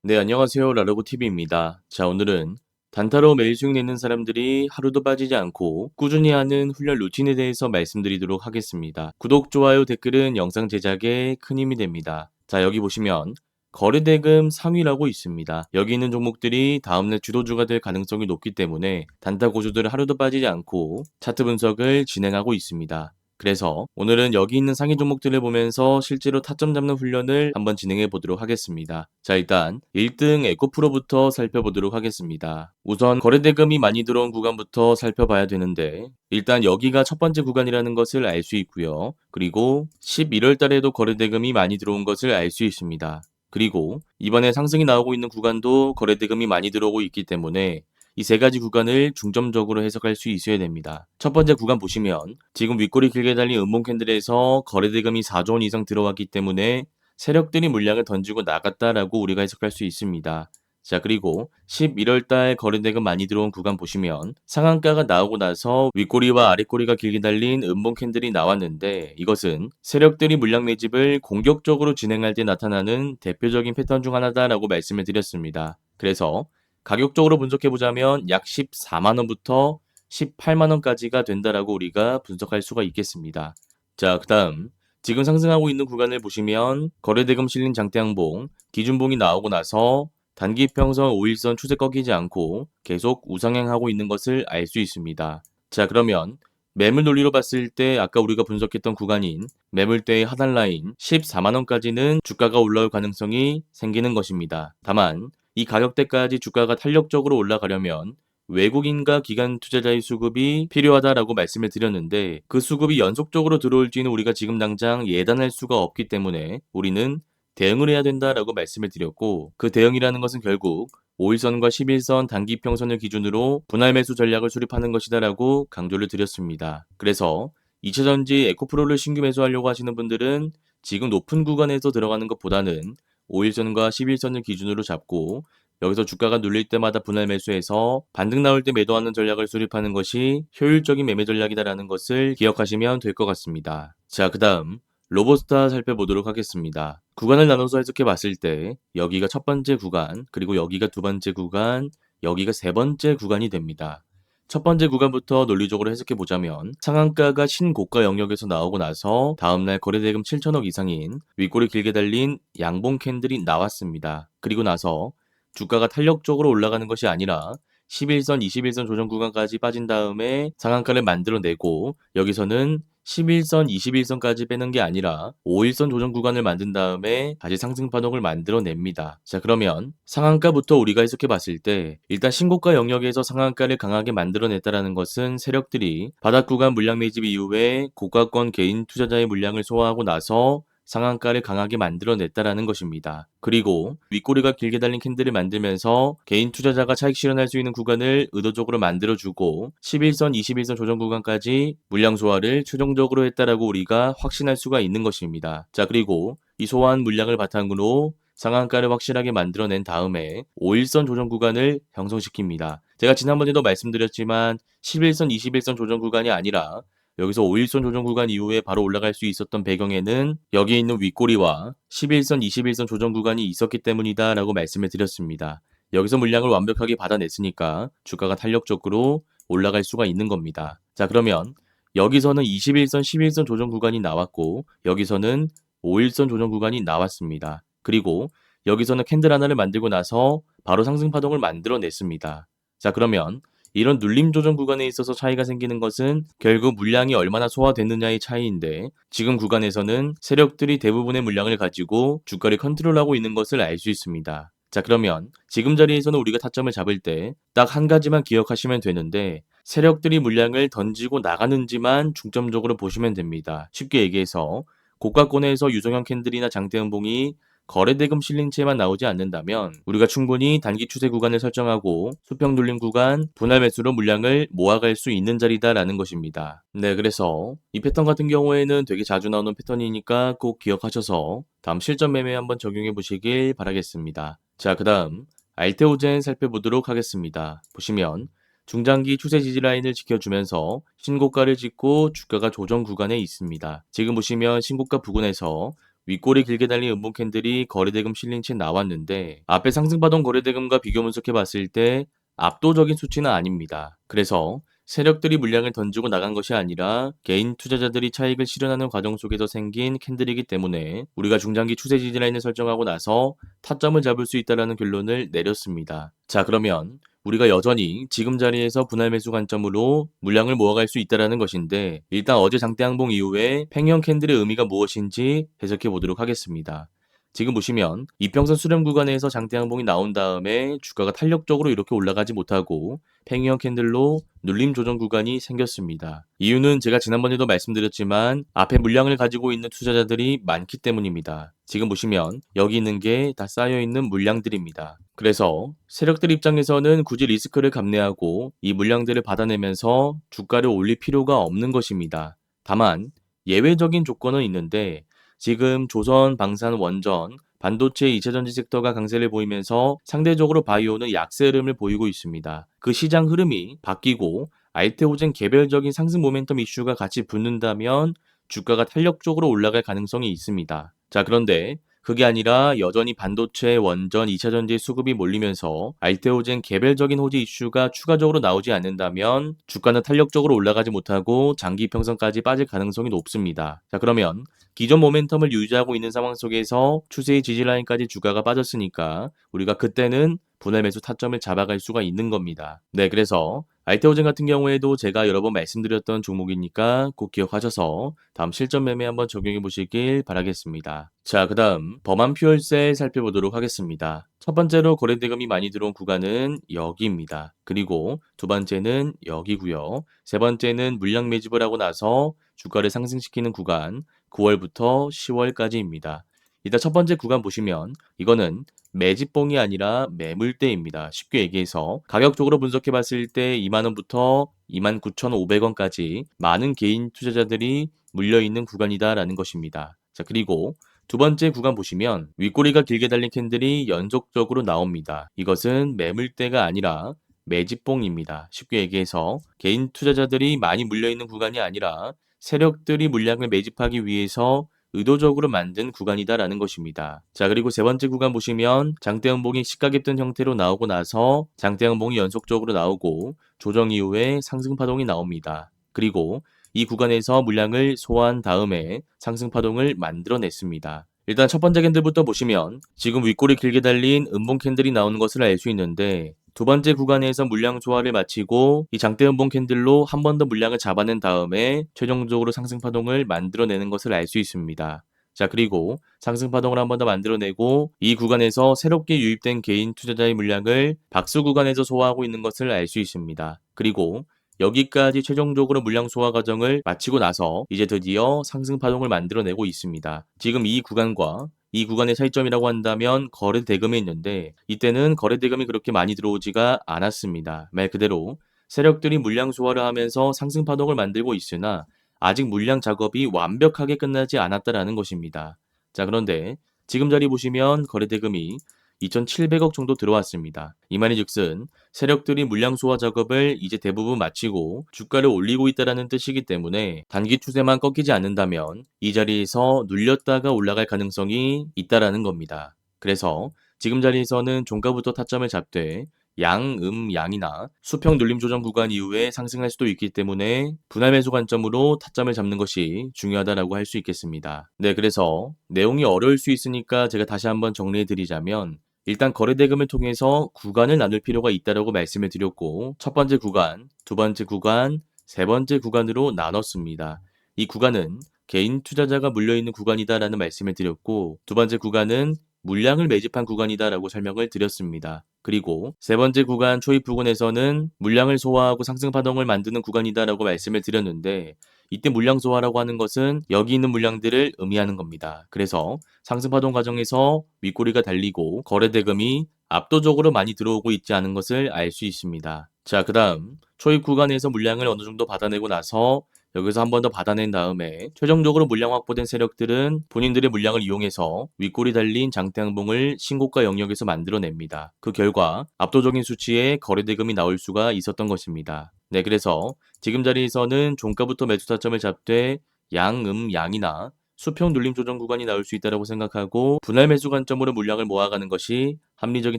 네, 안녕하세요. 라르고TV입니다. 자, 오늘은 단타로 매일 수익 내는 사람들이 하루도 빠지지 않고 꾸준히 하는 훈련 루틴에 대해서 말씀드리도록 하겠습니다. 구독, 좋아요, 댓글은 영상 제작에 큰 힘이 됩니다. 자, 여기 보시면 거래대금 상위라고 있습니다. 여기 있는 종목들이 다음날 주도주가 될 가능성이 높기 때문에 단타 고수들 하루도 빠지지 않고 차트 분석을 진행하고 있습니다. 그래서 오늘은 여기 있는 상위 종목들을 보면서 실제로 타점 잡는 훈련을 한번 진행해 보도록 하겠습니다. 자, 일단 1등 에코프로부터 살펴보도록 하겠습니다. 우선 거래대금이 많이 들어온 구간부터 살펴봐야 되는데 일단 여기가 첫 번째 구간이라는 것을 알 수 있고요. 그리고 11월 달에도 거래대금이 많이 들어온 것을 알 수 있습니다. 그리고 이번에 상승이 나오고 있는 구간도 거래대금이 많이 들어오고 있기 때문에 이 세 가지 구간을 중점적으로 해석할 수 있어야 됩니다. 첫 번째 구간 보시면 지금 윗꼬리 길게 달린 음봉 캔들에서 거래대금이 4조 원 이상 들어왔기 때문에 세력들이 물량을 던지고 나갔다라고 우리가 해석할 수 있습니다. 자, 그리고 11월 달 거래대금 많이 들어온 구간 보시면 상한가가 나오고 나서 윗꼬리와 아랫꼬리가 길게 달린 음봉 캔들이 나왔는데 이것은 세력들이 물량 매집을 공격적으로 진행할 때 나타나는 대표적인 패턴 중 하나다라고 말씀을 드렸습니다. 그래서 가격적으로 분석해보자면 약 14만원부터 18만원까지가 된다라고 우리가 분석할 수가 있겠습니다. 자, 그 다음 지금 상승하고 있는 구간을 보시면 거래대금 실린 장대양봉, 기준봉이 나오고 나서 단기평선 5일선 추세 꺾이지 않고 계속 우상향하고 있는 것을 알 수 있습니다. 자, 그러면 매물 논리로 봤을 때 아까 우리가 분석했던 구간인 매물대의 하단 라인 14만원까지는 주가가 올라올 가능성이 생기는 것입니다. 다만 이 가격대까지 주가가 탄력적으로 올라가려면 외국인과 기관 투자자의 수급이 필요하다라고 말씀을 드렸는데 그 수급이 연속적으로 들어올지는 우리가 지금 당장 예단할 수가 없기 때문에 우리는 대응을 해야 된다라고 말씀을 드렸고 그 대응이라는 것은 결국 5일선과 11선 단기평선을 기준으로 분할 매수 전략을 수립하는 것이다라고 강조를 드렸습니다. 그래서 2차전지 에코프로를 신규 매수하려고 하시는 분들은 지금 높은 구간에서 들어가는 것보다는 5일선과 11선을 기준으로 잡고 여기서 주가가 눌릴 때마다 분할 매수해서 반등 나올 때 매도하는 전략을 수립하는 것이 효율적인 매매 전략이다라는 것을 기억하시면 될 것 같습니다. 자, 그 다음 로보스타 살펴보도록 하겠습니다. 구간을 나눠서 해석해 봤을 때 여기가 첫 번째 구간, 그리고 여기가 두 번째 구간, 여기가 세 번째 구간이 됩니다. 첫 번째 구간부터 논리적으로 해석해 보자면 상한가가 신고가 영역에서 나오고 나서 다음날 거래대금 7천억 이상인 윗꼬리 길게 달린 양봉 캔들이 나왔습니다. 그리고 나서 주가가 탄력적으로 올라가는 것이 아니라 11선, 21선 조정 구간까지 빠진 다음에 상한가를 만들어내고 여기서는 11선, 21선까지 빼는 게 아니라 5일선 조정 구간을 만든 다음에 다시 상승 파동을 만들어냅니다. 자, 그러면 상한가부터 우리가 해석해 봤을 때 일단 신고가 영역에서 상한가를 강하게 만들어냈다라는 것은 세력들이 바닥 구간 물량 매집 이후에 고가권 개인 투자자의 물량을 소화하고 나서 상한가를 강하게 만들어냈다라는 것입니다. 그리고 윗꼬리가 길게 달린 캔들을 만들면서 개인 투자자가 차익 실현할 수 있는 구간을 의도적으로 만들어주고 11선, 21선 조정 구간까지 물량 소화를 최종적으로 했다라고 우리가 확신할 수가 있는 것입니다. 자, 그리고 이 소화한 물량을 바탕으로 상한가를 확실하게 만들어낸 다음에 5일선 조정 구간을 형성시킵니다. 제가 지난번에도 말씀드렸지만 11선, 21선 조정 구간이 아니라 여기서 5일선 조정 구간 이후에 바로 올라갈 수 있었던 배경에는 여기 있는 윗꼬리와 11선, 21선 조정 구간이 있었기 때문이다 라고 말씀을 드렸습니다. 여기서 물량을 완벽하게 받아냈으니까 주가가 탄력적으로 올라갈 수가 있는 겁니다. 자, 그러면 여기서는 21선, 11선 조정 구간이 나왔고 여기서는 5일선 조정 구간이 나왔습니다. 그리고 여기서는 캔들 하나를 만들고 나서 바로 상승 파동을 만들어냈습니다. 자, 그러면 이런 눌림 조정 구간에 있어서 차이가 생기는 것은 결국 물량이 얼마나 소화됐느냐의 차이인데 지금 구간에서는 세력들이 대부분의 물량을 가지고 주가를 컨트롤하고 있는 것을 알 수 있습니다. 자, 그러면 지금 자리에서는 우리가 타점을 잡을 때 딱 한 가지만 기억하시면 되는데 세력들이 물량을 던지고 나가는지만 중점적으로 보시면 됩니다. 쉽게 얘기해서 고가권에서 유동형 캔들이나 장대음봉이 거래대금 실린 채만 나오지 않는다면 우리가 충분히 단기 추세 구간을 설정하고 수평 눌림 구간 분할 매수로 물량을 모아갈 수 있는 자리다라는 것입니다. 네, 그래서 이 패턴 같은 경우에는 되게 자주 나오는 패턴이니까 꼭 기억하셔서 다음 실전 매매에 한번 적용해 보시길 바라겠습니다. 자, 그 다음 알테오젠 살펴보도록 하겠습니다. 보시면 중장기 추세 지지 라인을 지켜주면서 신고가를 찍고 주가가 조정 구간에 있습니다. 지금 보시면 신고가 부근에서 윗골이 길게 달린 음봉 캔들이 거래대금 실린 채 나왔는데 앞에 상승파동 거래대금과 비교 분석해 봤을 때 압도적인 수치는 아닙니다. 그래서 세력들이 물량을 던지고 나간 것이 아니라 개인 투자자들이 차익을 실현하는 과정 속에서 생긴 캔들이기 때문에 우리가 중장기 추세 지지라인을 설정하고 나서 타점을 잡을 수 있다는 결론을 내렸습니다. 자, 그러면 우리가 여전히 지금 자리에서 분할 매수 관점으로 물량을 모아갈 수 있다는 것인데 일단 어제 장대 항봉 이후에 팽형 캔들의 의미가 무엇인지 해석해 보도록 하겠습니다. 지금 보시면 이평선 수렴 구간에서 장대 항봉이 나온 다음에 주가가 탄력적으로 이렇게 올라가지 못하고 팽형 캔들로 눌림 조정 구간이 생겼습니다. 이유는 제가 지난번에도 말씀드렸지만 앞에 물량을 가지고 있는 투자자들이 많기 때문입니다. 지금 보시면 여기 있는 게 다 쌓여있는 물량들입니다. 그래서 세력들 입장에서는 굳이 리스크를 감내하고 이 물량들을 받아내면서 주가를 올릴 필요가 없는 것입니다. 다만 예외적인 조건은 있는데 지금 조선, 방산, 원전, 반도체, 2차전지 섹터가 강세를 보이면서 상대적으로 바이오는 약세 흐름을 보이고 있습니다. 그 시장 흐름이 바뀌고 알테오젠 개별적인 상승 모멘텀 이슈가 같이 붙는다면 주가가 탄력적으로 올라갈 가능성이 있습니다. 자, 그런데 그게 아니라 여전히 반도체, 원전, 2차전지 수급이 몰리면서 알테오젠 개별적인 호재 이슈가 추가적으로 나오지 않는다면 주가는 탄력적으로 올라가지 못하고 장기 평선까지 빠질 가능성이 높습니다. 자, 그러면 기존 모멘텀을 유지하고 있는 상황 속에서 추세의 지지라인까지 주가가 빠졌으니까 우리가 그때는 분할 매수 타점을 잡아갈 수가 있는 겁니다. 네, 그래서 알테오젠 같은 경우에도 제가 여러 번 말씀드렸던 종목이니까 꼭 기억하셔서 다음 실전 매매 한번 적용해 보시길 바라겠습니다. 자, 그 다음 범한 퓨얼셀 살펴보도록 하겠습니다. 첫 번째로 거래대금이 많이 들어온 구간은 여기입니다. 그리고 두 번째는 여기고요. 세 번째는 물량 매집을 하고 나서 주가를 상승시키는 구간 9월부터 10월까지입니다. 일단 첫 번째 구간 보시면 이거는 매집봉이 아니라 매물대입니다. 쉽게 얘기해서 가격적으로 분석해 봤을 때 2만원부터 29,500원까지 많은 개인 투자자들이 물려있는 구간이다라는 것입니다. 자, 그리고 두 번째 구간 보시면 윗꼬리가 길게 달린 캔들이 연속적으로 나옵니다. 이것은 매물대가 아니라 매집봉입니다. 쉽게 얘기해서 개인 투자자들이 많이 물려있는 구간이 아니라 세력들이 물량을 매집하기 위해서 의도적으로 만든 구간이다라는 것입니다. 자, 그리고 세 번째 구간 보시면 장대음봉이 시가갭된 형태로 나오고 나서 장대음봉이 연속적으로 나오고 조정 이후에 상승파동이 나옵니다. 그리고 이 구간에서 물량을 소화한 다음에 상승파동을 만들어냈습니다. 일단 첫 번째 캔들부터 보시면 지금 윗골이 길게 달린 음봉 캔들이 나오는 것을 알 수 있는데 두 번째 구간에서 물량 소화를 마치고 이 장대 음봉 캔들로 한 번 더 물량을 잡아낸 다음에 최종적으로 상승파동을 만들어내는 것을 알 수 있습니다. 자, 그리고 상승파동을 한 번 더 만들어내고 이 구간에서 새롭게 유입된 개인 투자자의 물량을 박스 구간에서 소화하고 있는 것을 알 수 있습니다. 그리고 여기까지 최종적으로 물량 소화 과정을 마치고 나서 이제 드디어 상승파동을 만들어내고 있습니다. 지금 이 구간과 이 구간의 차이점이라고 한다면 거래 대금에 있는데 이때는 거래 대금이 그렇게 많이 들어오지가 않았습니다. 말 그대로 세력들이 물량 소화를 하면서 상승 파동을 만들고 있으나 아직 물량 작업이 완벽하게 끝나지 않았다라는 것입니다. 자, 그런데 지금 자리 보시면 거래 대금이 2,700억 정도 들어왔습니다. 이 말인즉슨 세력들이 물량 소화 작업을 이제 대부분 마치고 주가를 올리고 있다는 뜻이기 때문에 단기 추세만 꺾이지 않는다면 이 자리에서 눌렸다가 올라갈 가능성이 있다라는 겁니다. 그래서 지금 자리에서는 종가부터 타점을 잡되 양이나 수평 눌림 조정 구간 이후에 상승할 수도 있기 때문에 분할 매수 관점으로 타점을 잡는 것이 중요하다라고 할 수 있겠습니다. 네, 그래서 내용이 어려울 수 있으니까 제가 다시 한번 정리해 드리자면 일단 거래대금을 통해서 구간을 나눌 필요가 있다라고 말씀을 드렸고 첫 번째 구간, 두 번째 구간, 세 번째 구간으로 나눴습니다. 이 구간은 개인 투자자가 물려있는 구간이다라는 말씀을 드렸고 두 번째 구간은 물량을 매집한 구간이다라고 설명을 드렸습니다. 그리고 세 번째 구간 초입 부근에서는 물량을 소화하고 상승 파동을 만드는 구간이다라고 말씀을 드렸는데 이때 물량 소화라고 하는 것은 여기 있는 물량들을 의미하는 겁니다. 그래서 상승 파동 과정에서 윗꼬리가 달리고 거래 대금이 압도적으로 많이 들어오고 있지 않은 것을 알 수 있습니다. 자, 그 다음 초입 구간에서 물량을 어느 정도 받아내고 나서 여기서 한 번 더 받아낸 다음에 최종적으로 물량 확보된 세력들은 본인들의 물량을 이용해서 윗골이 달린 장대항봉을 신고가 영역에서 만들어냅니다. 그 결과 압도적인 수치의 거래대금이 나올 수가 있었던 것입니다. 네, 그래서 지금 자리에서는 종가부터 매수 타점을 잡되 양이나 수평 눌림 조정 구간이 나올 수 있다고 생각하고 분할 매수 관점으로 물량을 모아가는 것이 합리적인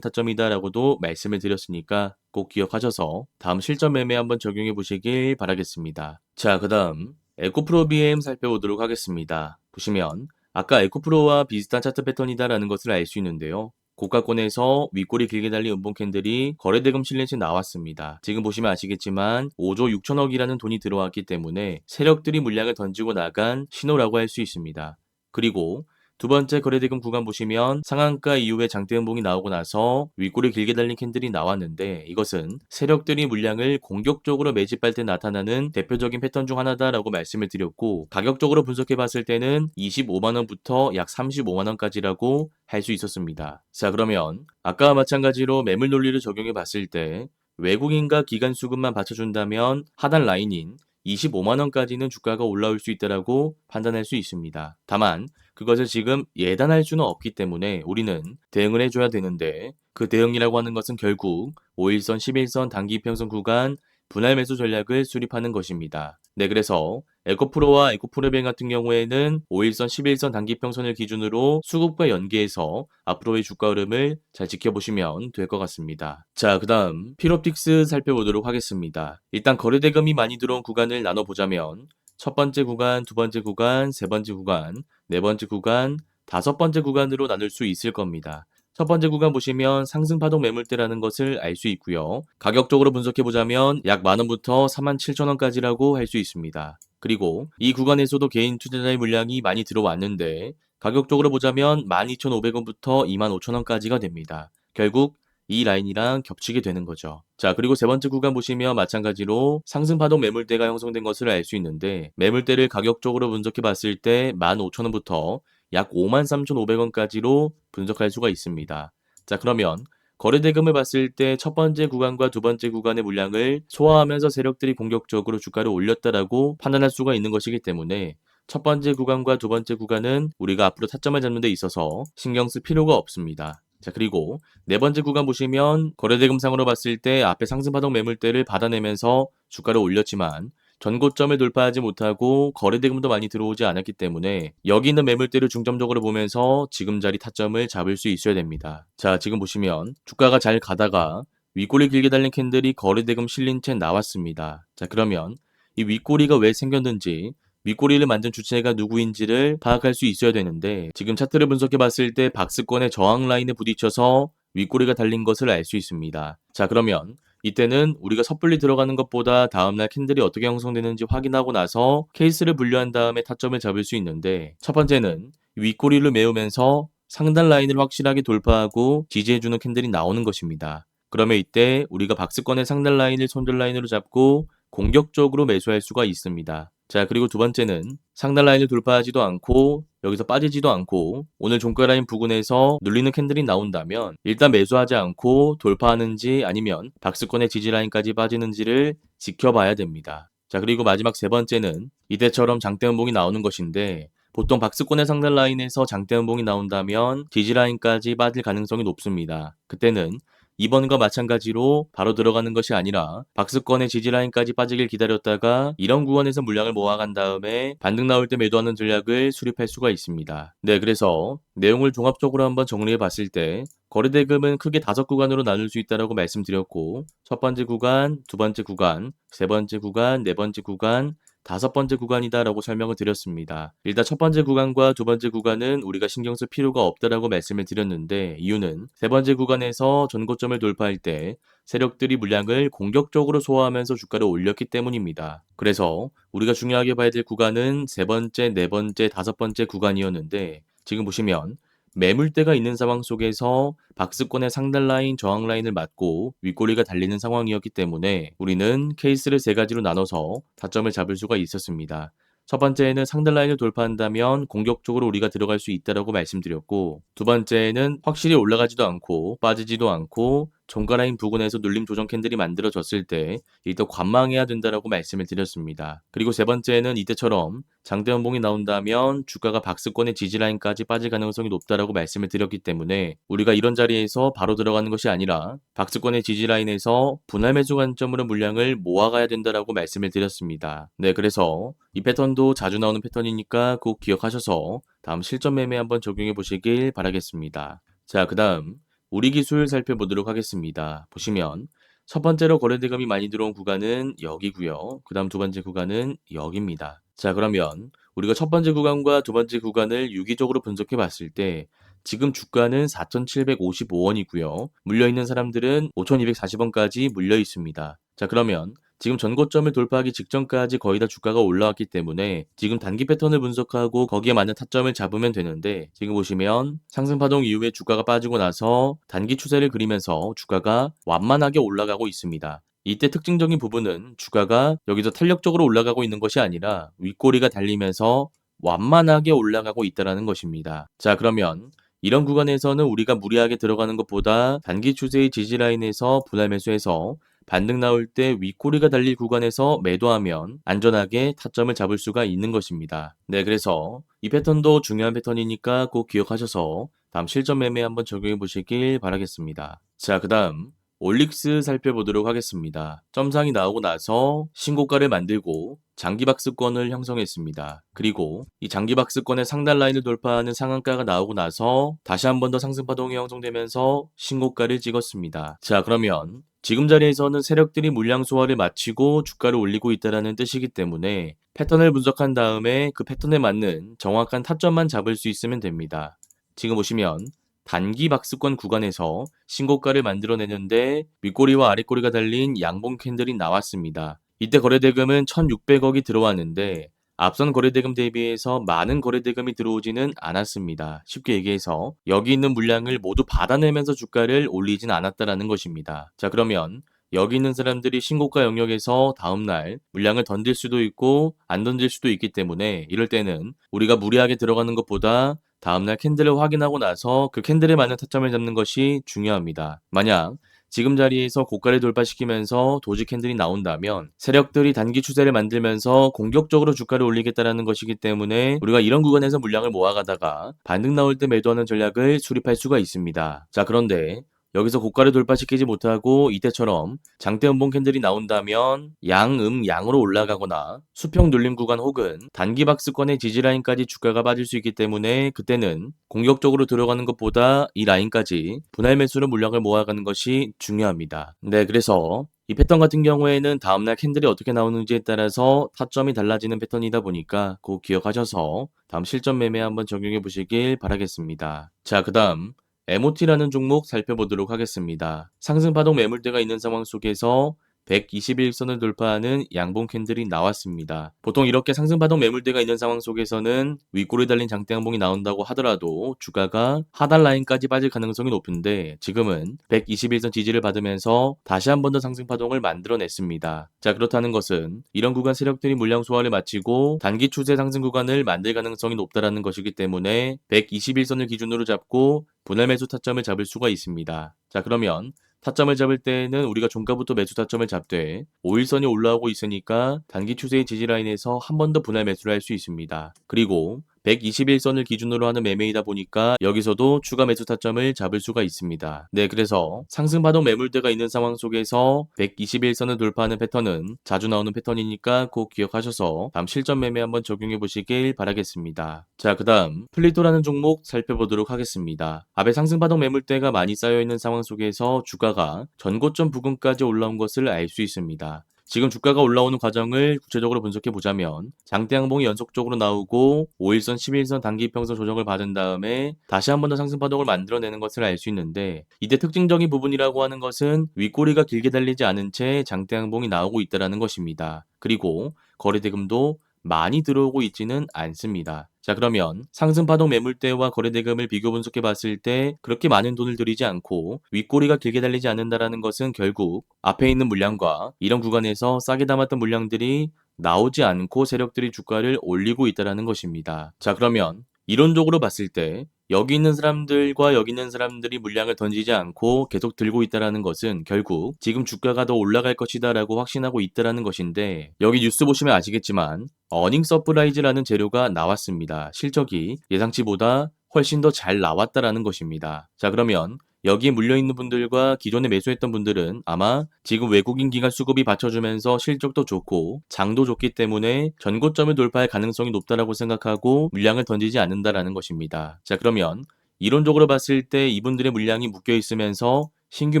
타점이다라고도 말씀을 드렸으니까 꼭 기억하셔서 다음 실전 매매 한번 적용해 보시길 바라겠습니다. 자, 그 다음 에코프로 BM 살펴보도록 하겠습니다. 보시면 아까 에코프로와 비슷한 차트 패턴이다라는 것을 알 수 있는데요. 고가권에서 윗꼬리 길게 달린 음봉 캔들이 거래대금 실린치 나왔습니다. 지금 보시면 아시겠지만 5조 6천억이라는 돈이 들어왔기 때문에 세력들이 물량을 던지고 나간 신호라고 할 수 있습니다. 그리고 두 번째 거래대금 구간 보시면 상한가 이후에 장대 음봉이 나오고 나서 윗꼬리 길게 달린 캔들이 나왔는데 이것은 세력들이 물량을 공격적으로 매집할 때 나타나는 대표적인 패턴 중 하나다라고 말씀을 드렸고 가격적으로 분석해 봤을 때는 25만원부터 약 35만원까지라고 할 수 있었습니다. 자, 그러면 아까와 마찬가지로 매물 논리를 적용해 봤을 때 외국인과 기관 수급만 받쳐준다면 하단 라인인 25만원까지는 주가가 올라올 수 있다라고 판단할 수 있습니다. 다만 그것을 지금 예단할 수는 없기 때문에 우리는 대응을 해줘야 되는데 그 대응이라고 하는 것은 결국 5일선, 11선 단기 이평선 구간 분할 매수 전략을 수립하는 것입니다. 네, 그래서 에코프로와 에코프로뱅 같은 경우에는 5일선, 11선 단기 평선을 기준으로 수급과 연계해서 앞으로의 주가 흐름을 잘 지켜보시면 될 것 같습니다. 자, 그 다음 피롭틱스 살펴보도록 하겠습니다. 일단 거래대금이 많이 들어온 구간을 나눠보자면 첫 번째 구간, 두 번째 구간, 세 번째 구간, 네 번째 구간, 다섯 번째 구간으로 나눌 수 있을 겁니다. 첫 번째 구간 보시면 상승파동 매물대라는 것을 알 수 있고요. 가격적으로 분석해보자면 약 만원부터 47,000원까지라고 할 수 있습니다. 그리고 이 구간에서도 개인 투자자의 물량이 많이 들어왔는데 가격적으로 보자면 12,500원부터 25,000원까지가 됩니다. 결국 이 라인이랑 겹치게 되는 거죠. 자, 그리고 세 번째 구간 보시면 마찬가지로 상승파동 매물대가 형성된 것을 알 수 있는데 매물대를 가격적으로 분석해 봤을 때 15,000원부터 약 53,500원까지로 분석할 수가 있습니다. 자, 그러면 거래대금을 봤을 때 첫 번째 구간과 두 번째 구간의 물량을 소화하면서 세력들이 공격적으로 주가를 올렸다라고 판단할 수가 있는 것이기 때문에 첫 번째 구간과 두 번째 구간은 우리가 앞으로 타점을 잡는 데 있어서 신경 쓸 필요가 없습니다. 자, 그리고 네 번째 구간 보시면 거래대금상으로 봤을 때 앞에 상승파동 매물대를 받아내면서 주가를 올렸지만 전고점을 돌파하지 못하고 거래대금도 많이 들어오지 않았기 때문에 여기 있는 매물대를 중점적으로 보면서 지금 자리 타점을 잡을 수 있어야 됩니다. 자, 지금 보시면 주가가 잘 가다가 윗꼬리 길게 달린 캔들이 거래대금 실린 채 나왔습니다. 자, 그러면 이 윗꼬리가 왜 생겼는지 윗꼬리를 만든 주체가 누구인지를 파악할 수 있어야 되는데 지금 차트를 분석해 봤을 때 박스권의 저항 라인에 부딪혀서 윗꼬리가 달린 것을 알 수 있습니다. 자, 그러면 이때는 우리가 섣불리 들어가는 것보다 다음날 캔들이 어떻게 형성되는지 확인하고 나서 케이스를 분류한 다음에 타점을 잡을 수 있는데 첫 번째는 윗꼬리를 메우면서 상단 라인을 확실하게 돌파하고 지지해주는 캔들이 나오는 것입니다. 그러면 이때 우리가 박스권의 상단 라인을 손절 라인으로 잡고 공격적으로 매수할 수가 있습니다. 자, 그리고 두 번째는 상단 라인을 돌파하지도 않고 여기서 빠지지도 않고 오늘 종가 라인 부근에서 눌리는 캔들이 나온다면 일단 매수하지 않고 돌파하는지 아니면 박스권의 지지 라인까지 빠지는지를 지켜봐야 됩니다. 자, 그리고 마지막 세 번째는 이때처럼 장대 음봉이 나오는 것인데 보통 박스권의 상단 라인에서 장대 음봉이 나온다면 지지 라인까지 빠질 가능성이 높습니다. 그때는 이번과 마찬가지로 바로 들어가는 것이 아니라 박스권의 지지라인까지 빠지길 기다렸다가 이런 구간에서 물량을 모아간 다음에 반등 나올 때 매도하는 전략을 수립할 수가 있습니다. 네, 그래서 내용을 종합적으로 한번 정리해 봤을 때 거래대금은 크게 5구간으로 나눌 수 있다고 말씀드렸고 첫 번째 구간, 두 번째 구간, 세 번째 구간, 네 번째 구간, 다섯 번째 구간이다라고 설명을 드렸습니다. 일단 첫 번째 구간과 두 번째 구간은 우리가 신경 쓸 필요가 없다라고 말씀을 드렸는데 이유는 세 번째 구간에서 전고점을 돌파할 때 세력들이 물량을 공격적으로 소화하면서 주가를 올렸기 때문입니다. 그래서 우리가 중요하게 봐야 될 구간은 세 번째, 네 번째, 다섯 번째 구간이었는데 지금 보시면 매물대가 있는 상황 속에서 박스권의 상단 라인, 저항 라인을 맞고 윗꼬리가 달리는 상황이었기 때문에 우리는 케이스를 세 가지로 나눠서 타점을 잡을 수가 있었습니다. 첫 번째는 상단 라인을 돌파한다면 공격적으로 우리가 들어갈 수 있다라고 말씀드렸고 두 번째는 확실히 올라가지도 않고 빠지지도 않고 종가 라인 부근에서 눌림 조정 캔들이 만들어졌을 때 이때 관망해야 된다라고 말씀을 드렸습니다. 그리고 세 번째는 이때처럼 장대 연봉이 나온다면 주가가 박스권의 지지 라인까지 빠질 가능성이 높다라고 말씀을 드렸기 때문에 우리가 이런 자리에서 바로 들어가는 것이 아니라 박스권의 지지 라인에서 분할 매수 관점으로 물량을 모아가야 된다라고 말씀을 드렸습니다. 네, 그래서 이 패턴도 자주 나오는 패턴이니까 꼭 기억하셔서 다음 실전 매매 한번 적용해 보시길 바라겠습니다. 자, 그 다음 우리 기술 살펴보도록 하겠습니다. 보시면 첫 번째로 거래대금이 많이 들어온 구간은 여기고요. 그 다음 두 번째 구간은 여기입니다. 자, 그러면 우리가 첫 번째 구간과 두 번째 구간을 유기적으로 분석해 봤을 때 지금 주가는 4,755원이고요. 물려있는 사람들은 5,240원까지 물려 있습니다. 자, 그러면 지금 전고점을 돌파하기 직전까지 거의 다 주가가 올라왔기 때문에 지금 단기 패턴을 분석하고 거기에 맞는 타점을 잡으면 되는데 지금 보시면 상승 파동 이후에 주가가 빠지고 나서 단기 추세를 그리면서 주가가 완만하게 올라가고 있습니다. 이때 특징적인 부분은 주가가 여기서 탄력적으로 올라가고 있는 것이 아니라 윗꼬리가 달리면서 완만하게 올라가고 있다는 것입니다. 자, 그러면 이런 구간에서는 우리가 무리하게 들어가는 것보다 단기 추세의 지지 라인에서 분할 매수해서 반등 나올 때 윗꼬리가 달릴 구간에서 매도하면 안전하게 타점을 잡을 수가 있는 것입니다. 네, 그래서 이 패턴도 중요한 패턴이니까 꼭 기억하셔서 다음 실전 매매 한번 적용해 보시길 바라겠습니다. 자, 그 다음 올릭스 살펴보도록 하겠습니다. 점상이 나오고 나서 신고가를 만들고 장기박스권을 형성했습니다. 그리고 이 장기박스권의 상단 라인을 돌파하는 상한가가 나오고 나서 다시 한 번 더 상승파동이 형성되면서 신고가를 찍었습니다. 자, 그러면 지금 자리에서는 세력들이 물량 소화를 마치고 주가를 올리고 있다는 뜻이기 때문에 패턴을 분석한 다음에 그 패턴에 맞는 정확한 타점만 잡을 수 있으면 됩니다. 지금 보시면 단기 박스권 구간에서 신고가를 만들어내는데 윗꼬리와 아랫꼬리가 달린 양봉 캔들이 나왔습니다. 이때 거래대금은 1,600억이 들어왔는데 앞선 거래대금 대비해서 많은 거래대금이 들어오지는 않았습니다. 쉽게 얘기해서 여기 있는 물량을 모두 받아내면서 주가를 올리진 않았다라는 것입니다. 자, 그러면 여기 있는 사람들이 신고가 영역에서 다음날 물량을 던질 수도 있고 안 던질 수도 있기 때문에 이럴 때는 우리가 무리하게 들어가는 것보다 다음날 캔들을 확인하고 나서 그 캔들에 맞는 타점을 잡는 것이 중요합니다. 만약 지금 자리에서 고가를 돌파시키면서 도지 캔들이 나온다면 세력들이 단기 추세를 만들면서 공격적으로 주가를 올리겠다라는 것이기 때문에 우리가 이런 구간에서 물량을 모아가다가 반등 나올 때 매도하는 전략을 수립할 수가 있습니다. 자, 그런데 여기서 고가를 돌파시키지 못하고 이때처럼 장대 연봉 캔들이 나온다면 양으로 올라가거나 수평 눌림 구간 혹은 단기 박스권의 지지 라인까지 주가가 빠질 수 있기 때문에 그때는 공격적으로 들어가는 것보다 이 라인까지 분할 매수로 물량을 모아가는 것이 중요합니다. 네, 그래서 이 패턴 같은 경우에는 다음날 캔들이 어떻게 나오는지에 따라서 타점이 달라지는 패턴이다 보니까 꼭 기억하셔서 다음 실전 매매 한번 적용해 보시길 바라겠습니다. 자, 그 다음 MOT라는 종목 살펴보도록 하겠습니다. 상승파동 매물대가 있는 상황 속에서 121선을 돌파하는 양봉 캔들이 나왔습니다. 보통 이렇게 상승파동 매물대가 있는 상황 속에서는 윗골이 달린 장대 양봉이 나온다고 하더라도 주가가 하단 라인까지 빠질 가능성이 높은데 지금은 121선 지지를 받으면서 다시 한 번 더 상승파동을 만들어냈습니다. 자, 그렇다는 것은 이런 구간 세력들이 물량 소화를 마치고 단기 추세 상승 구간을 만들 가능성이 높다라는 것이기 때문에 121선을 기준으로 잡고 분할 매수 타점을 잡을 수가 있습니다. 자, 그러면 타점을 잡을 때에는 우리가 종가부터 매수 타점을 잡되 5일선이 올라오고 있으니까 단기 추세의 지지 라인에서 한 번 더 분할 매수를 할 수 있습니다. 그리고 121선을 기준으로 하는 매매이다 보니까 여기서도 추가 매수 타점을 잡을 수가 있습니다. 네, 그래서 상승파동 매물대가 있는 상황 속에서 121선을 돌파하는 패턴은 자주 나오는 패턴이니까 꼭 기억하셔서 다음 실전 매매 한번 적용해 보시길 바라겠습니다. 자, 그 다음 플리토라는 종목 살펴보도록 하겠습니다. 아베 상승파동 매물대가 많이 쌓여있는 상황 속에서 주가가 전고점 부근까지 올라온 것을 알 수 있습니다. 지금 주가가 올라오는 과정을 구체적으로 분석해 보자면 장대 양봉이 연속적으로 나오고 5일선, 11선 단기 이평선 조정을 받은 다음에 다시 한 번 더 상승 파동을 만들어내는 것을 알 수 있는데 이때 특징적인 부분이라고 하는 것은 윗꼬리가 길게 달리지 않은 채 장대 양봉이 나오고 있다는 것입니다. 그리고 거래대금도 많이 들어오고 있지는 않습니다. 자, 그러면 상승파동 매물대와 거래대금을 비교 분석해 봤을 때 그렇게 많은 돈을 들이지 않고 윗꼬리가 길게 달리지 않는다라는 것은 결국 앞에 있는 물량과 이런 구간에서 싸게 담았던 물량들이 나오지 않고 세력들이 주가를 올리고 있다는 것입니다. 자, 그러면 이론적으로 봤을 때 여기 있는 사람들과 여기 있는 사람들이 물량을 던지지 않고 계속 들고 있다라는 것은 결국 지금 주가가 더 올라갈 것이다라고 확신하고 있다라는 것인데, 여기 뉴스 보시면 아시겠지만 어닝 서프라이즈라는 재료가 나왔습니다. 실적이 예상치보다 훨씬 더 잘 나왔다라는 것입니다. 자, 그러면 여기에 물려있는 분들과 기존에 매수했던 분들은 아마 지금 외국인 기관 수급이 받쳐주면서 실적도 좋고 장도 좋기 때문에 전고점을 돌파할 가능성이 높다라고 생각하고 물량을 던지지 않는다라는 것입니다. 자, 그러면 이론적으로 봤을 때 이분들의 물량이 묶여 있으면서 신규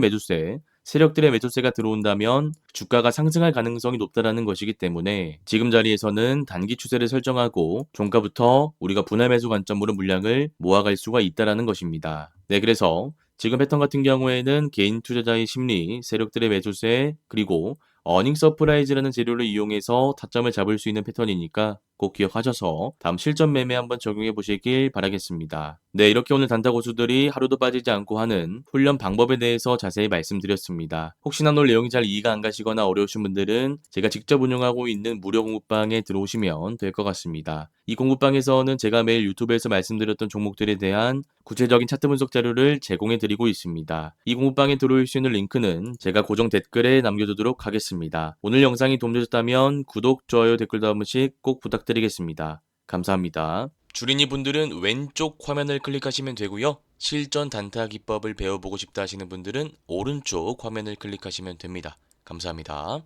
매수세, 세력들의 매수세가 들어온다면 주가가 상승할 가능성이 높다라는 것이기 때문에 지금 자리에서는 단기 추세를 설정하고 종가부터 우리가 분할 매수 관점으로 물량을 모아갈 수가 있다라는 것입니다. 네, 그래서 지금 패턴 같은 경우에는 개인 투자자의 심리, 세력들의 매수세, 그리고 어닝 서프라이즈라는 재료를 이용해서 타점을 잡을 수 있는 패턴이니까 꼭 기억하셔서 다음 실전 매매 한번 적용해 보시길 바라겠습니다. 네, 이렇게 오늘 단타 고수들이 하루도 빠지지 않고 하는 훈련 방법에 대해서 자세히 말씀드렸습니다. 혹시나 오늘 내용이 잘 이해가 안 가시거나 어려우신 분들은 제가 직접 운영하고 있는 무료 공부방에 들어오시면 될 것 같습니다. 이 공부방에서는 제가 매일 유튜브에서 말씀드렸던 종목들에 대한 구체적인 차트 분석 자료를 제공해 드리고 있습니다. 이 공부방에 들어올 수 있는 링크는 제가 고정 댓글에 남겨두도록 하겠습니다. 오늘 영상이 도움되셨다면 구독, 좋아요, 댓글도 한 번씩 꼭 부탁드리겠습니다. 감사합니다. 주린이 분들은 왼쪽 화면을 클릭하시면 되고요. 실전 단타 기법을 배워보고 싶다 하시는 분들은 오른쪽 화면을 클릭하시면 됩니다. 감사합니다.